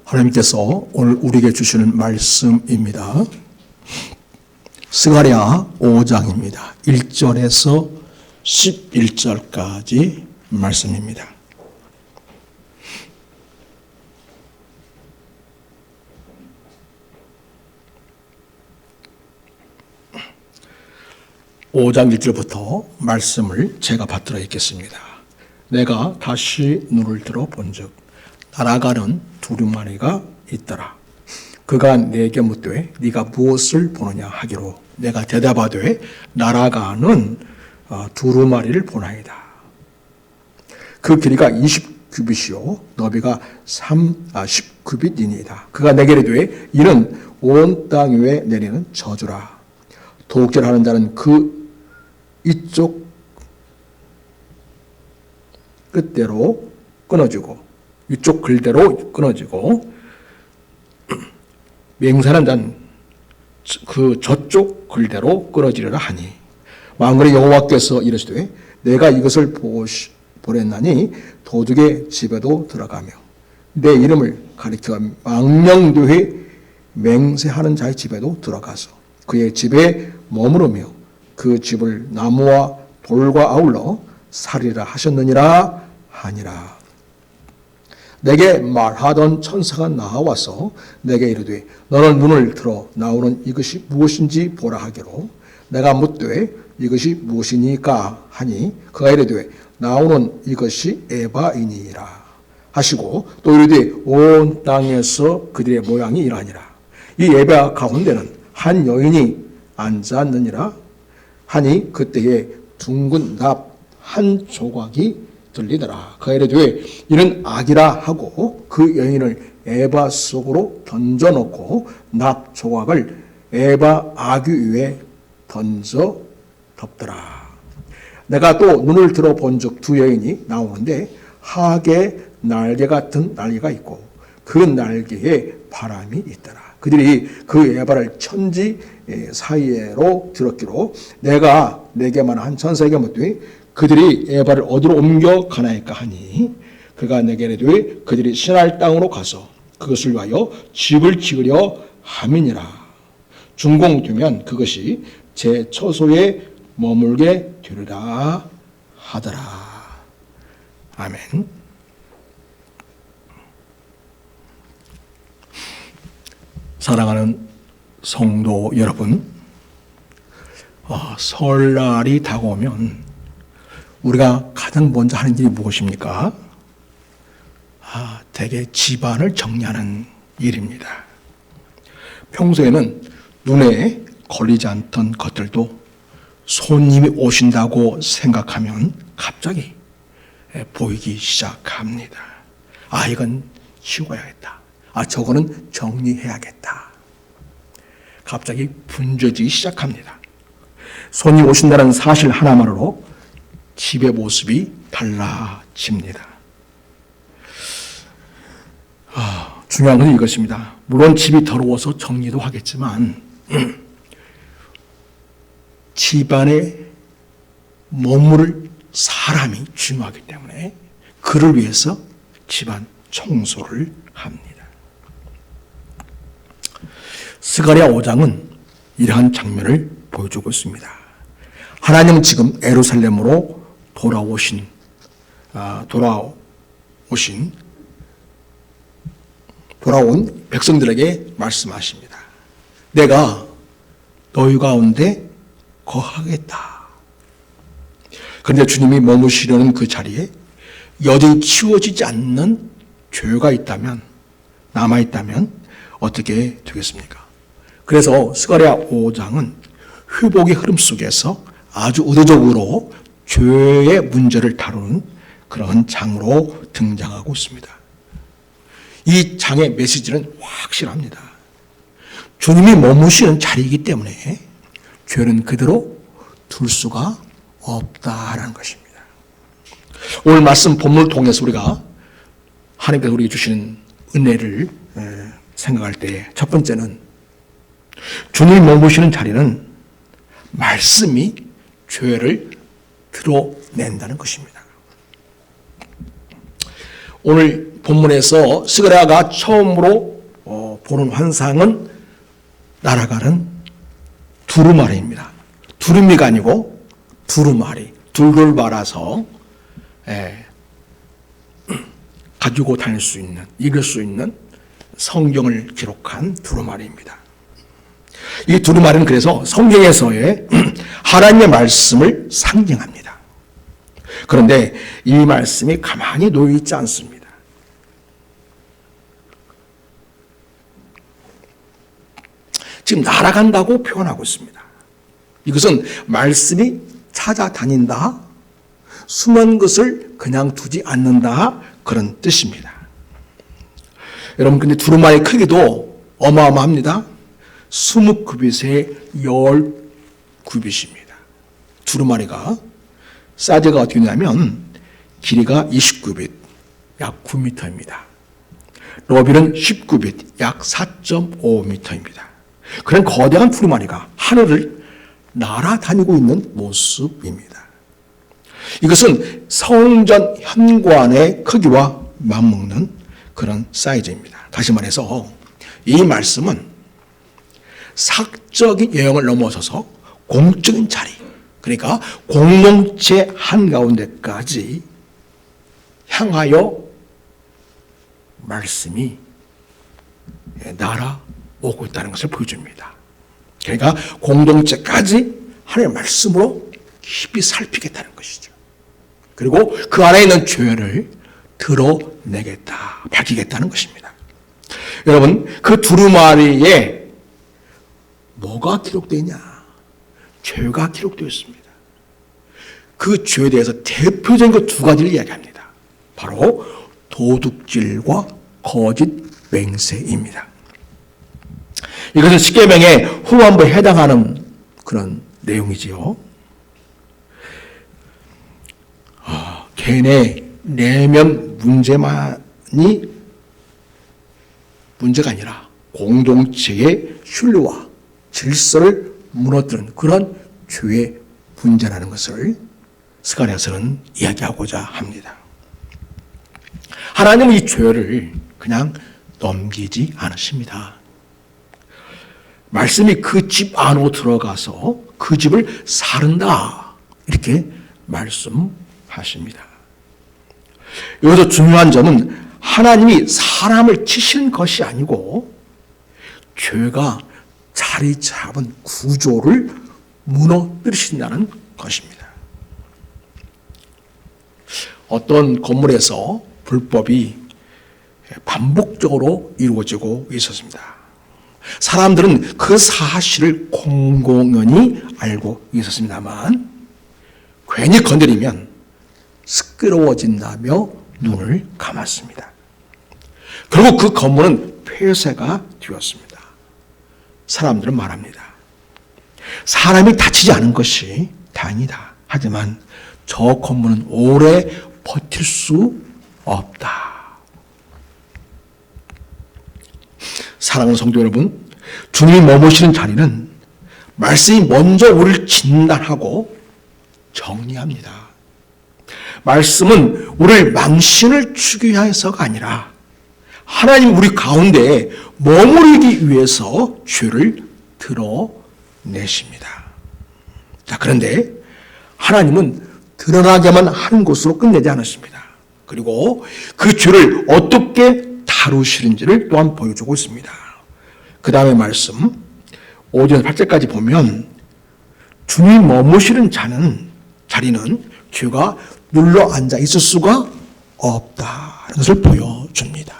하나님께서 오늘 우리에게 주시는 말씀입니다. 스가랴 5장입니다. 1절에서 11절까지 말씀입니다. (5장 1절부터) 말씀을 제가 받들어 읽겠습니다. 내가 다시 눈을 들어 본즉 날아가는 두루마리가 있더라. 그가 내게 묻되 네가 무엇을 보느냐 하기로 내가 대답하되 날아가는 두루마리를 보나이다. 그 길이가 20규빗이요 너비가 10규빗이니이다. 그가 내게 이르되 이는 온 땅 위에 내리는 저주라. 도둑질하는 자는 그 이쪽 끝대로 끊어지고 이쪽 글대로 끊어지고 맹세하는 자는 그 저쪽 글대로 끊어지리라 하니 만군의 여호와께서 이르시되 내가 이것을 보냈나니 도둑의 집에도 들어가며 내 이름을 가리켜 망령되이 맹세하는 자의 집에도 들어가서 그의 집에 머무르며 그 집을 나무와 돌과 아울러 살리라 하셨느니라 하니라. 내게 말하던 천사가 나와서 내게 이르되 너는 눈을 들어 나오는 이것이 무엇인지 보라 하기로 내가 묻되 이것이 무엇이니까 하니 그가 이르되 나오는 이것이 에바이니라 하시고 또 이르되 온 땅에서 그들의 모양이 이러하니라. 이 에바 가운데는 한 여인이 앉았느니라 하니 그때에 둥근 납 한 조각이 들리더라. 그가 이르되 이는 악이라 하고 그 여인을 에바 속으로 던져놓고 납 조각을 에바 아귀 위에 던져 덮더라. 내가 또 눈을 들어 본즉 두 여인이 나오는데 하악의 날개 같은 날개가 있고 그 날개에 바람이 있더라. 그들이 그 에바를 천지 사이로 들었기로 내가 내게만 한 천사에게 묻되 그들이 에바를 어디로 옮겨 가나이까 하니 그가 내게 이르되 그들이 신할 땅으로 가서 그것을 위하여 집을 지으려 함이니라. 준공되면 그것이 제 처소에 머물게 되리라 하더라. 아멘. 사랑하는 성도 여러분, 설날이 다가오면 우리가 가장 먼저 하는 일이 무엇입니까? 대개 집안을 정리하는 일입니다. 평소에는 눈에 걸리지 않던 것들도 손님이 오신다고 생각하면 갑자기 보이기 시작합니다. 이건 치워야겠다. 저거는 정리해야겠다. 갑자기 분주해지기 시작합니다. 손이 오신다는 사실 하나만으로 집의 모습이 달라집니다. 중요한 것은 이것입니다. 물론 집이 더러워서 정리도 하겠지만 집안에 머무를 사람이 중요하기 때문에 그를 위해서 집안 청소를 합니다. 스가랴 5장은 이러한 장면을 보여주고 있습니다. 하나님은 지금 예루살렘으로 돌아온 백성들에게 말씀하십니다. 내가 너희 가운데 거하겠다. 그런데 주님이 머무시려는 그 자리에 여전히 치워지지 않는 죄가 있다면, 남아있다면 어떻게 되겠습니까? 그래서 스가랴 5장은 회복의 흐름 속에서 아주 의도적으로 죄의 문제를 다루는 그런 장으로 등장하고 있습니다. 이 장의 메시지는 확실합니다. 주님이 머무시는 자리이기 때문에 죄는 그대로 둘 수가 없다라는 것입니다. 오늘 말씀 본문을 통해서 우리가 하나님께서 우리에게 주시는 은혜를 생각할 때 첫 번째는 주님이 머무시는 자리는 말씀이 죄를 드러낸다는 것입니다. 오늘 본문에서 스가랴가 처음으로 보는 환상은 날아가는 두루마리입니다. 두루미가 아니고 두루마리, 둘둘 말아서 가지고 다닐 수 있는, 읽을 수 있는 성경을 기록한 두루마리입니다. 이 두루마리는 그래서 성경에서의 하나님의 말씀을 상징합니다. 그런데 이 말씀이 가만히 놓여 있지 않습니다. 지금 날아간다고 표현하고 있습니다. 이것은 말씀이 찾아다닌다, 숨은 것을 그냥 두지 않는다, 그런 뜻입니다. 여러분, 근데 두루마리 크기도 어마어마합니다. 20규빗에 10규빗입니다. 두루마리가 사이즈가 어떻게 되냐면 길이가 20규빗, 약 9m입니다. 너비는 10규빗, 약 4.5m입니다. 그런 거대한 두루마리가 하늘을 날아다니고 있는 모습입니다. 이것은 성전 현관의 크기와 맞먹는 그런 사이즈입니다. 다시 말해서 이 말씀은 사적인 영역을 넘어서서 공적인 자리, 그러니까 공동체 한가운데까지 향하여 말씀이 날아오고 있다는 것을 보여줍니다. 그러니까 공동체까지 하나님의 말씀으로 깊이 살피겠다는 것이죠. 그리고 그 안에 있는 죄를 드러내겠다, 밝히겠다는 것입니다. 여러분, 그 두루마리에 뭐가 기록되어 있냐? 죄가 기록되어 있습니다. 그 죄에 대해서 대표적인 그 두 가지를 이야기합니다. 바로 도둑질과 거짓 맹세입니다. 이것은 십계명의 후반부에 해당하는 그런 내용이지요. 개인의 내면 문제만이 문제가 아니라 공동체의 신뢰와 질서를 무너뜨리는 그런 죄의 문제라는 것을 스가랴서는 이야기하고자 합니다. 하나님은 이 죄를 그냥 넘기지 않으십니다. 말씀이 그 집 안으로 들어가서 그 집을 사른다, 이렇게 말씀하십니다. 여기서 중요한 점은 하나님이 사람을 치시는 것이 아니고 죄가 자리 잡은 구조를 무너뜨리신다는 것입니다. 어떤 건물에서 불법이 반복적으로 이루어지고 있었습니다. 사람들은 그 사실을 공공연히 알고 있었습니다만 괜히 건드리면 시끄러워진다며 눈을 감았습니다. 결국 그 건물은 폐쇄가 되었습니다. 사람들은 말합니다. 사람이 다치지 않은 것이 다행이다. 하지만 저 건물은 오래 버틸 수 없다. 사랑하는 성도 여러분, 주님이 머무시는 자리는 말씀이 먼저 우리를 진단하고 정리합니다. 말씀은 우리를 망신을 주기 위해서가 아니라 하나님 우리 가운데에 머무르기 위해서 죄를 드러내십니다. 자, 그런데 하나님은 드러나게만 하는 것으로 끝내지 않으십니다. 그리고 그 죄를 어떻게 다루시는지를 또한 보여주고 있습니다. 그 다음에 말씀 5절 8절까지 보면 주님 머무시는 자리는 죄가 눌러 앉아 있을 수가 없다는 것을 보여줍니다.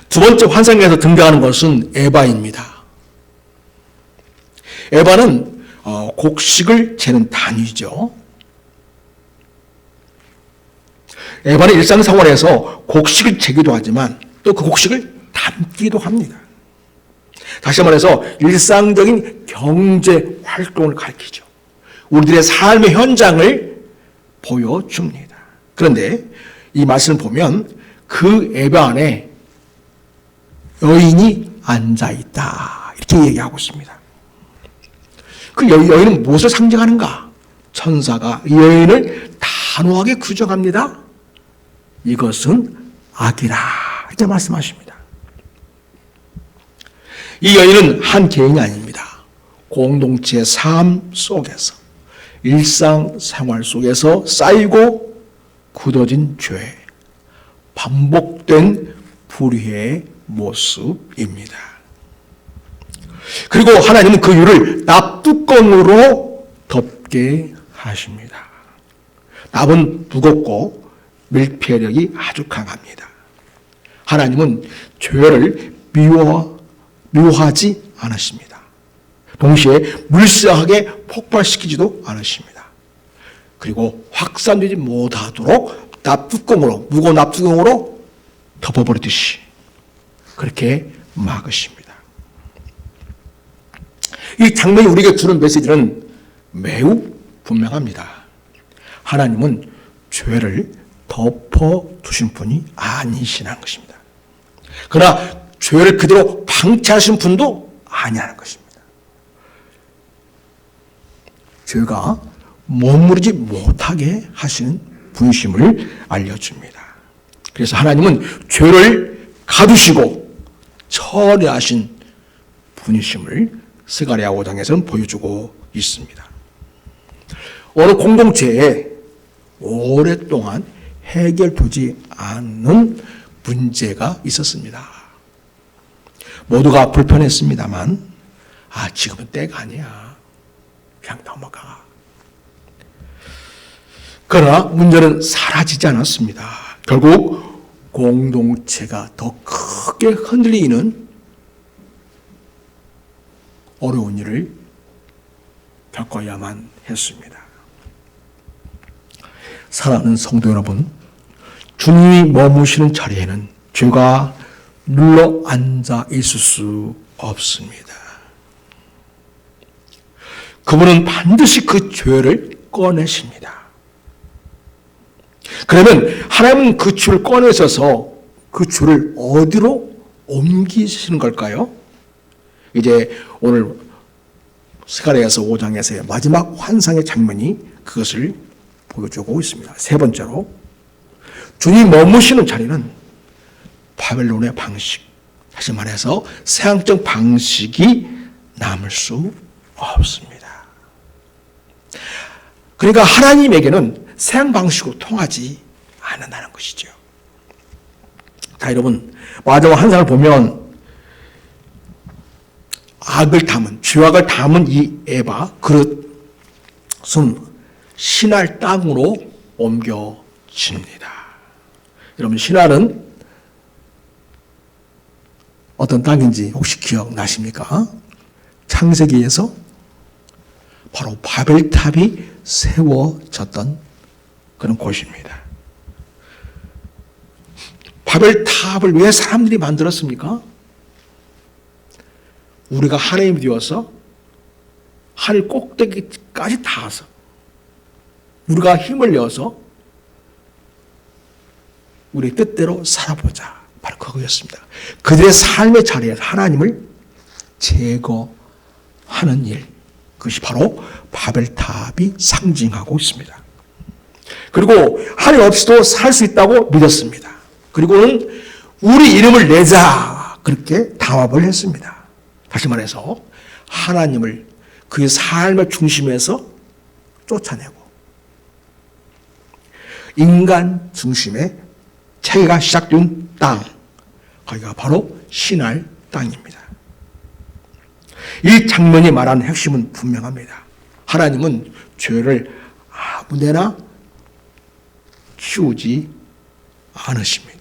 두 번째 환상에서 등장하는 것은 에바입니다. 에바는 곡식을 재는 단위죠. 에바는 일상생활에서 곡식을 재기도 하지만 또 그 곡식을 담기도 합니다. 다시 말해서 일상적인 경제 활동을 가리키죠. 우리들의 삶의 현장을 보여줍니다. 그런데 이 말씀을 보면 그 에바 안에 여인이 앉아있다, 이렇게 얘기하고 있습니다. 그 여인은 무엇을 상징하는가? 천사가 이 여인을 단호하게 규정합니다. 이것은 악이라 이렇게 말씀하십니다. 이 여인은 한 개인이 아닙니다. 공동체의 삶 속에서, 일상생활 속에서 쌓이고 굳어진 죄, 반복된 불의의 모습입니다. 그리고 하나님은 그 유를 납뚜껑으로 덮게 하십니다. 납은 무겁고 밀폐력이 아주 강합니다. 하나님은 죄를 미워하지 않으십니다. 동시에 물싸하게 폭발시키지도 않으십니다. 그리고 확산되지 못하도록 납뚜껑으로, 무거운 납뚜껑으로 덮어버리듯이 그렇게 막으십니다. 이 장면이 우리에게 주는 메시지는 매우 분명합니다. 하나님은 죄를 덮어두신 분이 아니시라는 것입니다. 그러나 죄를 그대로 방치하신 분도 아니라는 것입니다. 죄가 머무르지 못하게 하시는 분심을 알려줍니다. 그래서 하나님은 죄를 가두시고 처리하신 분이심을 스가랴 5장에서는 보여주고 있습니다. 어느 공동체에 오랫동안 해결되지 않는 문제가 있었습니다. 모두가 불편했습니다만 지금은 때가 아니야. 그냥 넘어가. 그러나 문제는 사라지지 않았습니다. 결국 공동체가 더 크게 흔들리는 어려운 일을 겪어야만 했습니다. 사랑하는 성도 여러분, 주님이 머무시는 자리에는 죄가 눌러 앉아 있을 수 없습니다. 그분은 반드시 그 죄를 꺼내십니다. 그러면 하나님은 그 죄를 꺼내셔서 그 죄를 어디로 옮기시는 걸까요? 이제 오늘 스가랴서 5장에서의 마지막 환상의 장면이 그것을 보여주고 있습니다. 세 번째로, 주님 머무시는 자리는 바벨론의 방식, 다시 말해서 서양적 방식이 남을 수 없습니다. 그러니까 하나님에게는 서양 방식으로 통하지 않는다는 것이죠. 자, 여러분, 마지막 환상을 보면 악을 담은, 죄악을 담은 이 에바 그릇은 신할 땅으로 옮겨집니다. 여러분, 신할은 어떤 땅인지 혹시 기억나십니까? 창세기에서 바로 바벨탑이 세워졌던 그런 곳입니다. 바벨탑을 왜 사람들이 만들었습니까? 우리가 하나님이 되어서 하늘 꼭대기까지 닿아서 우리가 힘을 내어서 우리 뜻대로 살아보자. 바로 그거였습니다. 그들의 삶의 자리에서 하나님을 제거하는 일, 그것이 바로 바벨탑이 상징하고 있습니다. 그리고 하나님 없이도 살 수 있다고 믿었습니다. 그리고는 우리 이름을 내자, 그렇게 담합을 했습니다. 다시 말해서 하나님을 그의 삶의 중심에서 쫓아내고 인간 중심의 체계가 시작된 땅, 거기가 바로 신할 땅입니다. 이 장면이 말하는 핵심은 분명합니다. 하나님은 죄를 아무데나 치우지 않으십니다.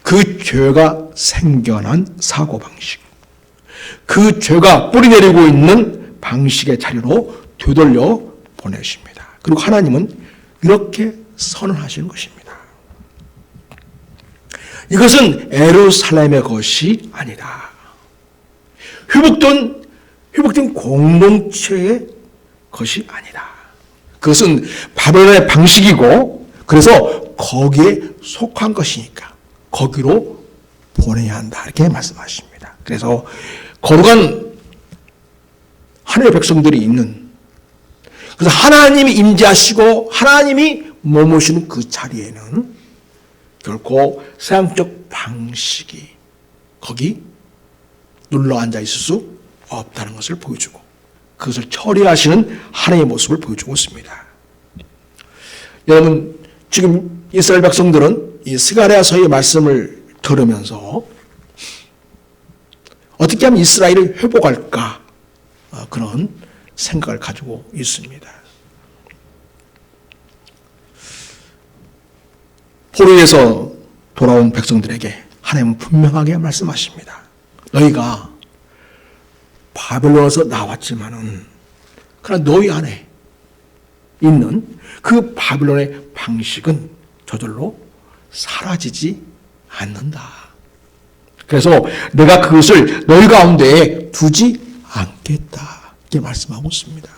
그 죄가 생겨난 사고방식, 그 죄가 뿌리내리고 있는 방식의 자리로 되돌려 보내십니다. 그리고 하나님은 이렇게 선언하시는 것입니다. 이것은 예루살렘의 것이 아니다. 회복된 공동체의 것이 아니다. 그것은 바벨론의 방식이고 그래서 거기에 속한 것이니까 거기로 보내야 한다. 이렇게 말씀하십니다. 그래서 거룩한 하나님의 백성들이 있는, 그래서 하나님이 임재하시고 하나님이 머무시는 그 자리에는 결코 세상적 방식이 거기 눌러 앉아 있을 수 없다는 것을 보여주고 그것을 처리하시는 하나님의 모습을 보여주고 있습니다. 여러분, 지금 이스라엘 백성들은 이 스가랴서의 말씀을 들으면서 어떻게 하면 이스라엘을 회복할까 그런 생각을 가지고 있습니다. 포로에서 돌아온 백성들에게 하나님은 분명하게 말씀하십니다. 너희가 바벨론에서 나왔지만은 그러나 너희 안에 있는 그 바벨론의 방식은 저절로 사라지지 않는다. 그래서 내가 그것을 너희 가운데에 두지 않겠다. 이렇게 말씀하고 있습니다.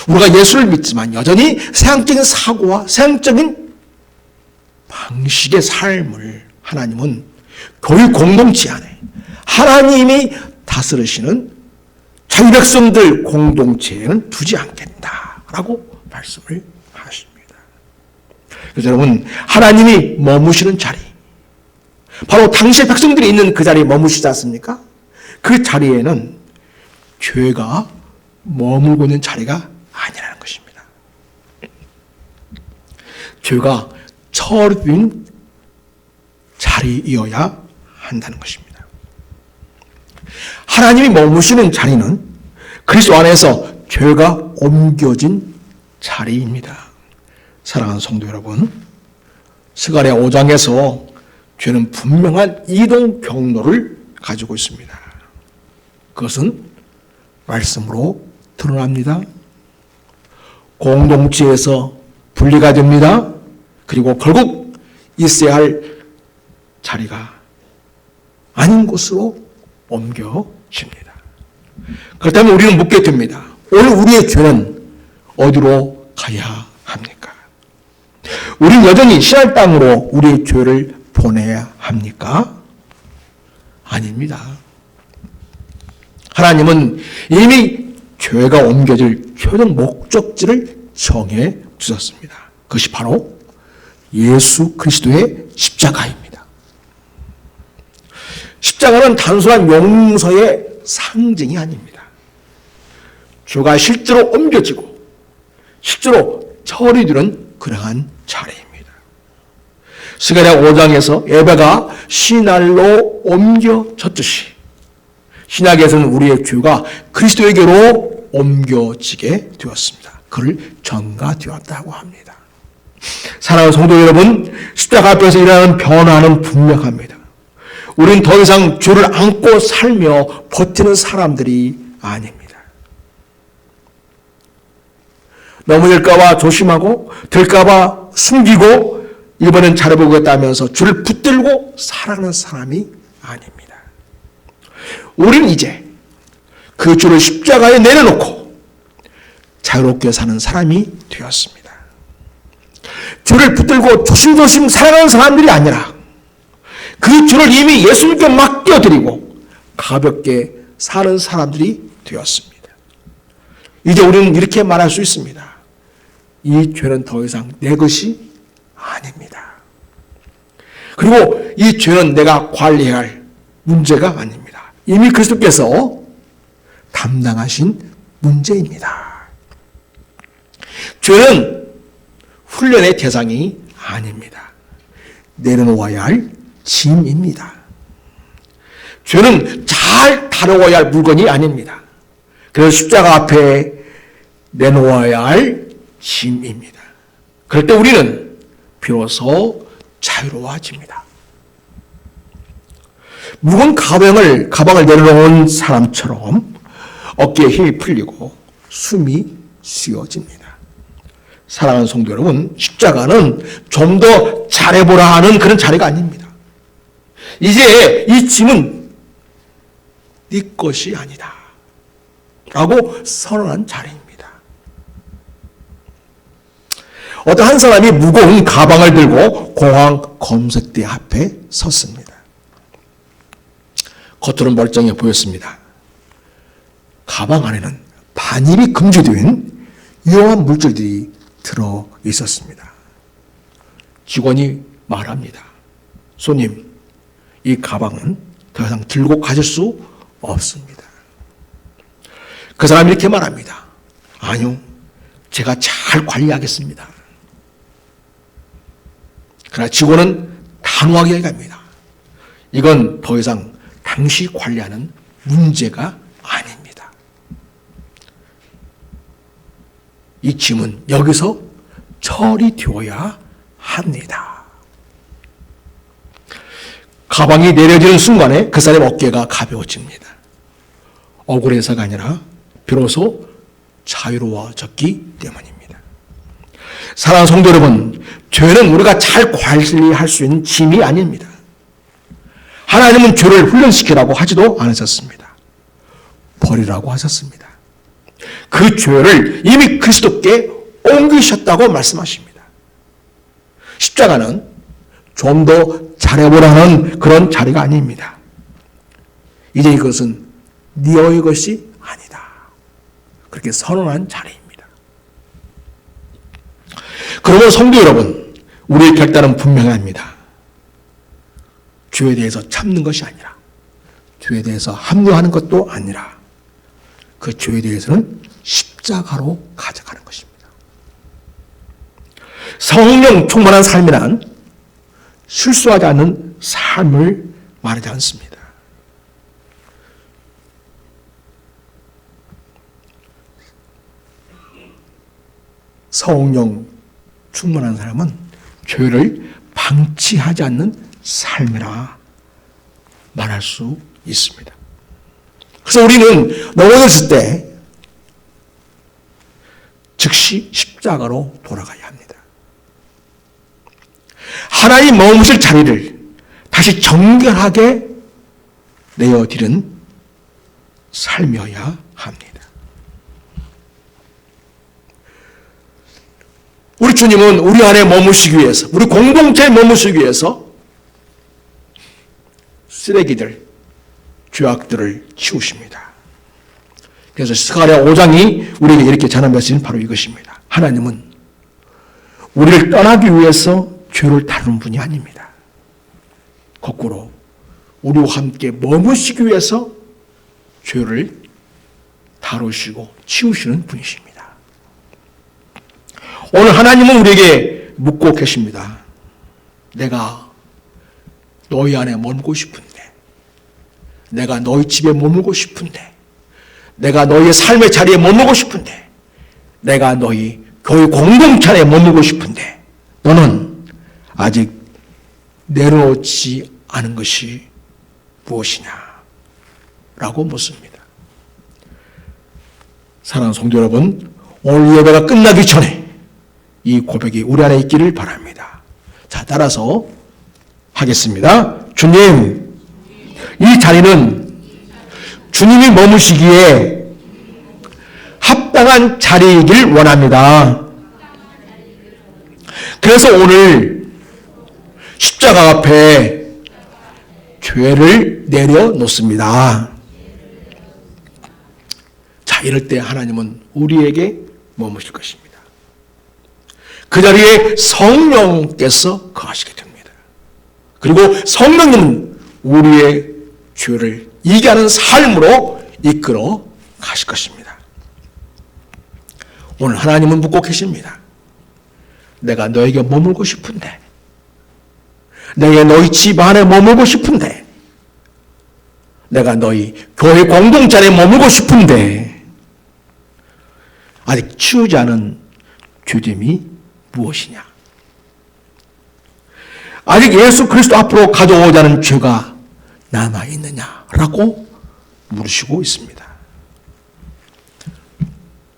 우리가 예수를 믿지만 여전히 세상적인 사고와 세상적인 방식의 삶을 하나님은 교회 공동체 안에 하나님이 다스리시는 자기 백성들 공동체에는 두지 않겠다라고 말씀을 하십니다. 그래서 여러분, 하나님이 머무시는 자리, 바로 당시의 백성들이 있는 그 자리에 머무시지 않습니까? 그 자리에는 죄가 머물고 있는 자리가 아니라는 것입니다. 죄가 처리된 자리이어야 한다는 것입니다. 하나님이 머무시는 자리는 그리스도 안에서 죄가 옮겨진 자리입니다. 사랑하는 성도 여러분, 스가랴 5장에서 죄는 분명한 이동 경로를 가지고 있습니다. 그것은 말씀으로 드러납니다. 공동체에서 분리가 됩니다. 그리고 결국 있어야 할 자리가 아닌 곳으로 옮겨집니다. 그렇다면 우리는 묻게 됩니다. 오늘 우리의 죄는 어디로 가야 합니까? 우리는 여전히 신할 땅으로 우리의 죄를 보내야 합니까? 아닙니다. 하나님은 이미 죄가 옮겨질 최종 목적지를 정해 주셨습니다. 그것이 바로 예수 그리스도의 십자가입니다. 십자가는 단순한 용서의 상징이 아닙니다. 죄가 실제로 옮겨지고 실제로 처리되는 그러한 자리입니다. 스가랴 5장에서 예배가 신할로 옮겨졌듯이 신약에서는 우리의 죄가 그리스도에게로 옮겨지게 되었습니다. 그를 전가되었다고 합니다. 사랑하는 성도 여러분, 십자가 앞에서 일어나는 변화는 분명합니다. 우리는 더 이상 죄를 안고 살며 버티는 사람들이 아닙니다. 넘어질까봐 조심하고 될까봐 숨기고 이번엔 잘해보겠다 하면서 죄를 붙들고 살아가는 사람이 아닙니다. 우리는 이제 그 죄를 십자가에 내려놓고 자유롭게 사는 사람이 되었습니다. 죄를 붙들고 조심조심 살아가는 사람들이 아니라 그 죄를 이미 예수님께 맡겨드리고 가볍게 사는 사람들이 되었습니다. 이제 우리는 이렇게 말할 수 있습니다. 이 죄는 더 이상 내 것이 아닙니다. 그리고 이 죄는 내가 관리해야 할 문제가 아닙니다. 이미 그리스도께서 담당하신 문제입니다. 죄는 훈련의 대상이 아닙니다. 내려놓아야 할 짐입니다. 죄는 잘 다뤄야 할 물건이 아닙니다. 그래서 십자가 앞에 내놓아야 할 짐입니다. 그럴 때 우리는 비로소 자유로워집니다. 무거운 가방을 내려놓은 사람처럼 어깨에 힘이 풀리고 숨이 쉬어집니다. 사랑하는 성도 여러분, 십자가는 좀 더 잘해보라 하는 그런 자리가 아닙니다. 이제 이 짐은 네 것이 아니다 라고 선언한 자리입니다. 어떤 한 사람이 무거운 가방을 들고 공항 검색대 앞에 섰습니다. 겉으로는 멀쩡해 보였습니다. 가방 안에는 반입이 금지된 위험한 물질들이 들어 있었습니다. 직원이 말합니다. 손님, 이 가방은 더 이상 들고 가실 수 없습니다. 그 사람이 이렇게 말합니다. 아니요, 제가 잘 관리하겠습니다. 그러나 직원은 단호하게 얘기합니다. 이건 더 이상 당시 관리하는 문제가 아닙니다. 이 짐은 여기서 처리되어야 합니다. 가방이 내려지는 순간에 그 사람의 어깨가 가벼워집니다. 억울해서가 아니라 비로소 자유로워졌기 때문입니다. 사랑하는 성도 여러분, 죄는 우리가 잘 관리할 수 있는 짐이 아닙니다. 하나님은 죄를 훈련시키라고 하지도 않으셨습니다. 버리라고 하셨습니다. 그 죄를 이미 그리스도께 옮기셨다고 말씀하십니다. 십자가는 좀 더 잘해보라는 그런 자리가 아닙니다. 이제 이것은 너의 것이 아니다. 그렇게 선언한 자리입니다. 그러면 성도 여러분, 우리의 결단은 분명합니다. 죄에 대해서 참는 것이 아니라, 죄에 대해서 합리화하는 것도 아니라, 그 죄에 대해서는 십자가로 가져가는 것입니다. 성령 충만한 삶이란 실수하지 않는 삶을 말하지 않습니다. 성령 충만한 사람은 죄를 방치하지 않는 삶이라 말할 수 있습니다. 그래서 우리는 넘어졌을 때 즉시 십자가로 돌아가야 합니다. 하나님 머무실 자리를 다시 정결하게 내어드리는 삶이어야 합니다. 우리 주님은 우리 안에 머무시기 위해서, 우리 공동체에 머무시기 위해서 쓰레기들, 죄악들을 치우십니다. 그래서 스가랴 5장이 우리에게 이렇게 전한 메시지는 바로 이것입니다. 하나님은 우리를 떠나기 위해서 죄를 다루는 분이 아닙니다. 거꾸로 우리와 함께 머무시기 위해서 죄를 다루시고 치우시는 분이십니다. 오늘 하나님은 우리에게 묻고 계십니다. 내가 너희 안에 머물고 싶은데, 내가 너희 집에 머물고 싶은데, 내가 너희의 삶의 자리에 머물고 싶은데, 내가 너희 교회 공동체 안에 머물고 싶은데, 너는 아직 내려놓지 않은 것이 무엇이냐? 라고 묻습니다. 사랑하는 성도 여러분, 오늘 예배가 끝나기 전에 이 고백이 우리 안에 있기를 바랍니다. 자, 따라서 하겠습니다. 주님, 이 자리는 주님이 머무시기에 합당한 자리이길 원합니다. 그래서 오늘 십자가 앞에 죄를 내려놓습니다. 자, 이럴 때 하나님은 우리에게 머무실 것입니다. 그 자리에 성령께서 거하시게 됩니다. 그리고 성령님은 우리의 죄를 이겨하는 삶으로 이끌어 가실 것입니다. 오늘 하나님은 묻고 계십니다. 내가 너에게 머물고 싶은데, 내가 너희 집 안에 머물고 싶은데, 내가 너희 교회 공동체 안에 머물고 싶은데, 아직 치우지 않은 죄됨이 무엇이냐? 아직 예수 그리스도 앞으로 가져오자는 죄가 남아있느냐라고 물으시고 있습니다.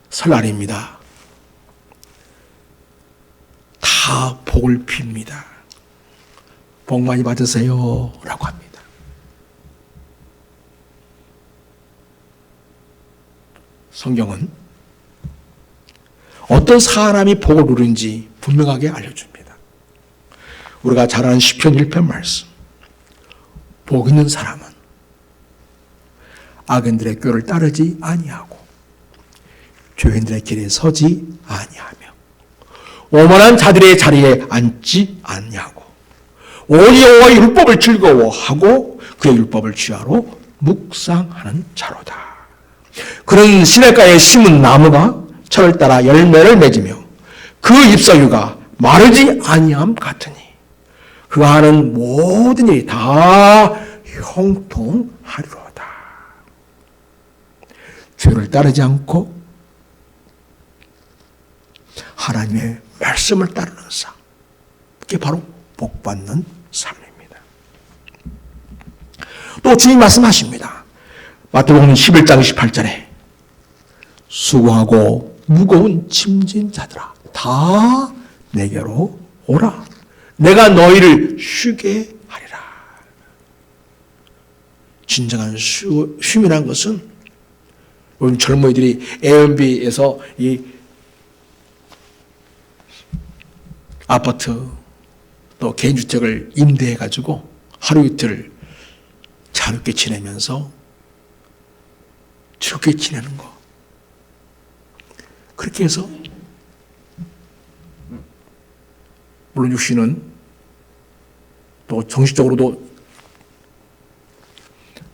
설날입니다. 다 복을 빕니다. 복 많이 받으세요 라고 합니다. 성경은 어떤 사람이 복을 누리는지 분명하게 알려줍니다. 우리가 잘 아는 시편 1편 말씀. 복 있는 사람은 악인들의 꾀를 따르지 아니하고 죄인들의 길에 서지 아니하며 오만한 자들의 자리에 앉지 않냐고. 온 여호와의 율법을 즐거워하고 그의 율법을 주야로 묵상하는 자로다. 그런 시냇가에 심은 나무가 철을 따라 열매를 맺으며 그 잎사귀가 마르지 아니함 같으니 그가 하는 모든 일이 다 형통하리로다. 죄를 따르지 않고 하나님의 말씀을 따르는 삶, 그게 바로 복받는 삶입니다. 또 주님 말씀하십니다. 마태복음 11장 28절에 수고하고 무거운 짐진 자들아 다 내게로 오라. 내가 너희를 쉬게 하리라. 진정한 쉼이라는 것은 요즘 젊은이들이 에어비에서 이 아파트 또 개인주택을 임대해가지고 하루 이틀 자유롭게 지내면서 즐겁게 지내는 거. 그렇게 해서 물론 육신은 또 정신적으로도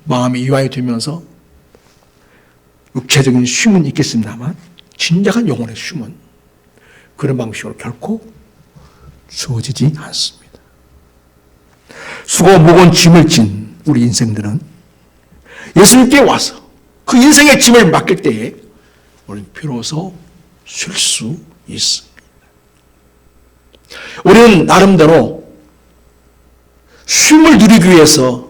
마음이 이완이 되면서 육체적인 쉼은 있겠습니다만 진정한 영혼의 쉼은 그런 방식으로 결코 주어지지 않습니다. 수고 무거운 짐을 진 우리 인생들은 예수님께 와서 그 인생의 짐을 맡길 때에 우리는 비로소 쉴 수 있습니다. 우리는 나름대로 쉼을 누리기 위해서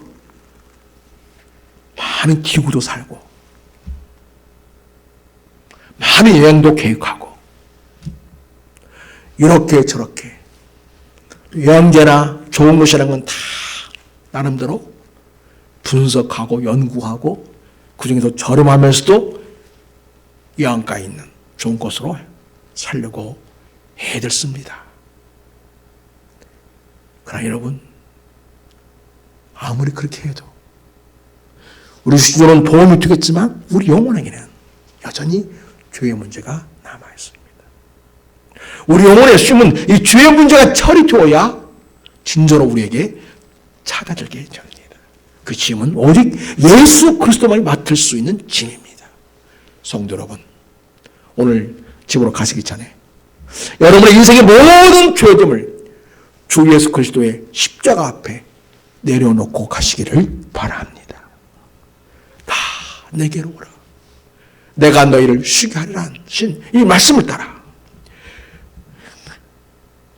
많은 기구도 살고 많은 여행도 계획하고 이렇게 저렇게 여행제나 좋은 곳이라는 건 다 나름대로 분석하고 연구하고 그중에서 저렴하면서도 영양가 있는 좋은 곳으로 살려고 애들씁니다. 그러나 여러분 아무리 그렇게 해도 우리 수준으로는 도움이 되겠지만 우리 영혼에게는 여전히 죄의 문제가 남아있습니다. 우리 영혼의 쉼은 이 죄의 문제가 처리되어야 진정으로 우리에게 찾아들게 됩니다. 그 짐은 오직 예수 그리스도만이 맡을 수 있는 짐입니다. 성도 여러분, 오늘 집으로 가시기 전에 여러분의 인생의 모든 죄됨을 주 예수 그리스도의 십자가 앞에 내려놓고 가시기를 바랍니다. 다 내게로 오라. 내가 너희를 쉬게 하리라 하신 이 말씀을 따라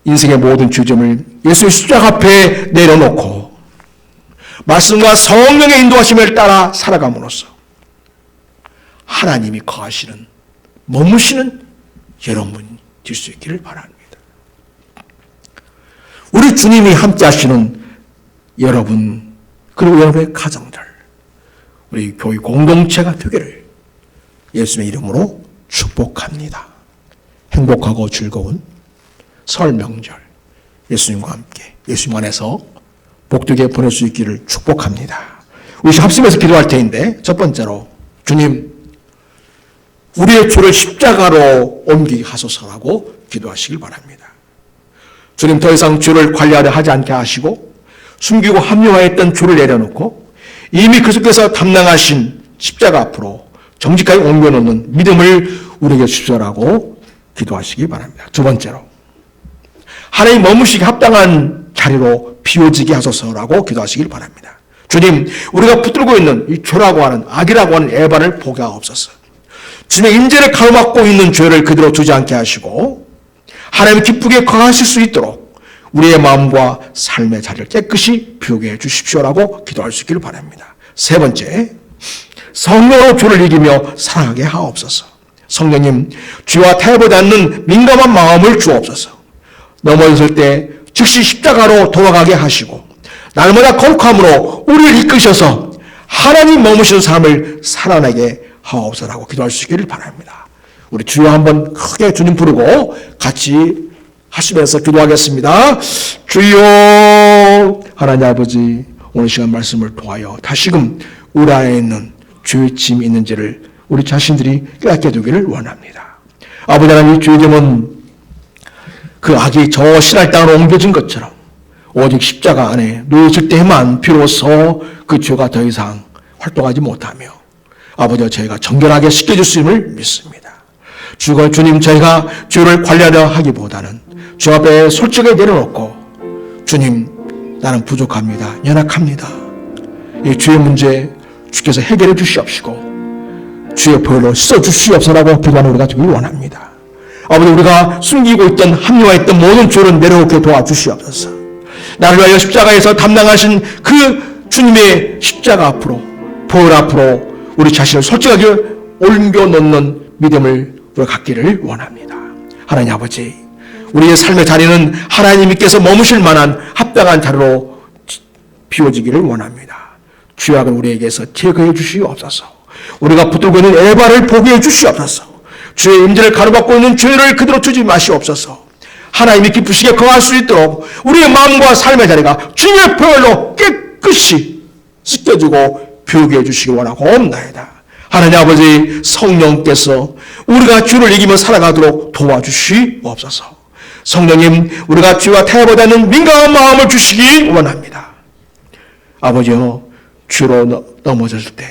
인생의 모든 죄점을 예수의 십자가 앞에 내려놓고 말씀과 성령의 인도하심을 따라 살아감으로써 하나님이 거하시는 머무시는 여러분이 될 수 있기를 바랍니다. 우리 주님이 함께 하시는 여러분 그리고 여러분의 가정들 우리 교회 공동체가 되기를 예수님의 이름으로 축복합니다. 행복하고 즐거운 설 명절 예수님과 함께 예수님 안에서 복되게 보낼 수 있기를 축복합니다. 우리 합심해서 기도할 테인데 첫 번째로 주님 우리의 죄를 십자가로 옮기게 하소서라고 기도하시길 바랍니다. 주님 더 이상 죄를 관리하려 하지 않게 하시고 숨기고 합리화했던 죄를 내려놓고 이미 그리스도께서 담당하신 십자가 앞으로 정직하게 옮겨놓는 믿음을 우리에게 주시라고 기도하시기 바랍니다. 두 번째로 하나님 머무시기 합당한 자리로 비워지게 하소서라고 기도하시길 바랍니다. 주님 우리가 붙들고 있는 이 죄라고 하는 악이라고 하는 애반을 보게 하옵소서. 주님의 임재를 가로막고 있는 죄를 그대로 두지 않게 하시고 하나님 기쁘게 거하실 수 있도록 우리의 마음과 삶의 자리를 깨끗이 비우게 해 주십시오라고 기도할 수 있기를 바랍니다. 세 번째, 성령으로 죄를 이기며 사랑하게 하옵소서. 성령님, 죄와 타협하지 않는 민감한 마음을 주옵소서. 넘어졌을 때 즉시 십자가로 돌아가게 하시고 날마다 거룩함으로 우리를 이끄셔서 하나님 머무시는 삶을 살아내게 하옵소서라고 기도할 수 있기를 바랍니다. 우리 주여 한번 크게 주님 부르고 같이 하시면서 기도하겠습니다. 주여 하나님 아버지 오늘 시간 말씀을 통하여 다시금 우리 안에 있는 죄의 짐이 있는지를 우리 자신들이 깨닫게 되기를 원합니다. 아버지 하나님 이 죄의 짐은 그 악이 저 신할 땅으로 옮겨진 것처럼 오직 십자가 안에 누웠을 때만 비로소 그 죄가 더 이상 활동하지 못하며 아버지와 저희가 정결하게 씻겨줄 수 있음을 믿습니다. 주님, 저희가 죄를 관리하려 하기보다는 주 앞에 솔직하게 내려놓고 주님, 나는 부족합니다. 연약합니다. 이 죄의 문제 주께서 해결해 주시옵시고 주의 보혈로 씻어주시옵소서라고 기도하는 우리가 되길 원합니다. 아버지, 우리가 숨기고 있던 합리화했던 모든 죄를 내려놓게 도와주시옵소서. 나를 위하여 십자가에서 담당하신 그 주님의 십자가 앞으로, 보혈 앞으로 우리 자신을 솔직하게 옮겨놓는 믿음을 우리가 갖기를 원합니다. 하나님 아버지, 우리의 삶의 자리는 하나님께서 머무실 만한 합당한 자리로 비워지기를 원합니다. 죄악을 우리에게서 제거해 주시옵소서. 우리가 붙들고 있는 애발을 포기해 주시옵소서. 주의 임재를 가로막고 있는 죄를 그대로 두지 마시옵소서. 하나님이 기쁘시게 거할 수 있도록 우리의 마음과 삶의 자리가 주님의 보혈로 깨끗이 씻겨지고 비우게 해주시기 원하고 없나이다. 하나님 아버지, 성령께서 우리가 주를 이기며 살아가도록 도와주시옵소서. 성령님, 우리가 죄와 타협보다는 민감한 마음을 주시기 원합니다. 아버지여, 죄로 넘어졌을 때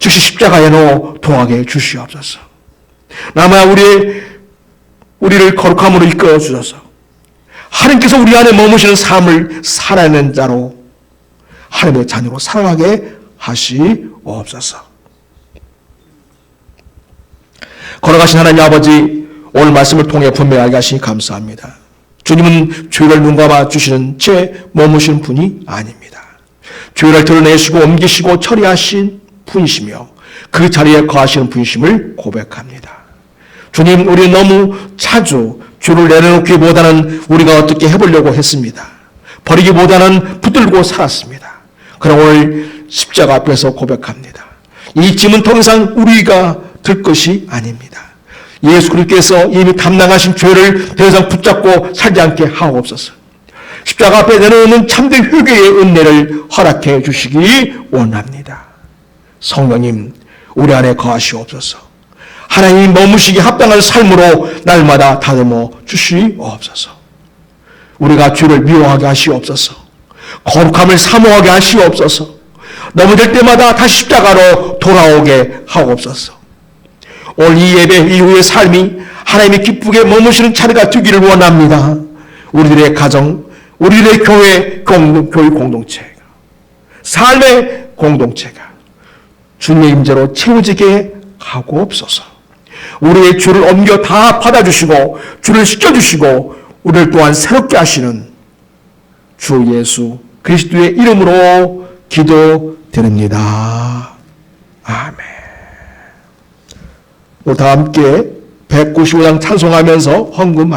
즉시 십자가에 넣어 동하게 주시옵소서. 남아 우리를 거룩함으로 이끌어 주셔서 하나님께서 우리 안에 머무시는 삶을 살아내는 자로, 하나님의 자녀로 살아가게 하시옵소서. 걸어가신 하나님 아버지, 오늘 말씀을 통해 분명하게 하시니 감사합니다. 주님은 죄를 눈감아 주시는 죄 머무시는 분이 아닙니다. 죄를 드러내시고 옮기시고 처리하신 분이시며 그 자리에 거하시는 분이심을 고백합니다. 주님, 우리는 너무 자주 죄를 내려놓기보다는 우리가 어떻게 해보려고 했습니다. 버리기보다는 붙들고 살았습니다. 그럼 오늘 십자가 앞에서 고백합니다. 이 짐은 더 이상 우리가 들 것이 아닙니다. 예수 그리스도께서 이미 담당하신 죄를 더 이상 붙잡고 살지 않게 하옵소서. 십자가 앞에 내려오는 참된 회개의 은혜를 허락해 주시기 원합니다. 성령님, 우리 안에 거하시옵소서. 하나님이 머무시기 합당한 삶으로 날마다 다듬어 주시옵소서. 우리가 죄를 미워하게 하시옵소서. 거룩함을 사모하게 하시옵소서. 넘어질 때마다 다시 십자가로 돌아오게 하옵소서. 오늘 이 예배 이후의 삶이 하나님이 기쁘게 머무시는 차례가 되기를 원합니다. 우리들의 가정, 우리들의 교회 공동체가, 삶의 공동체가 주님의 임재로 채워지게 하고옵소서. 우리의 죄를 옮겨 다 받아주시고 주를 씻겨주시고 우리를 또한 새롭게 하시는 주 예수 그리스도의 이름으로 기도드립니다. 아멘. 우리 다 함께 195장 찬송하면서 헌금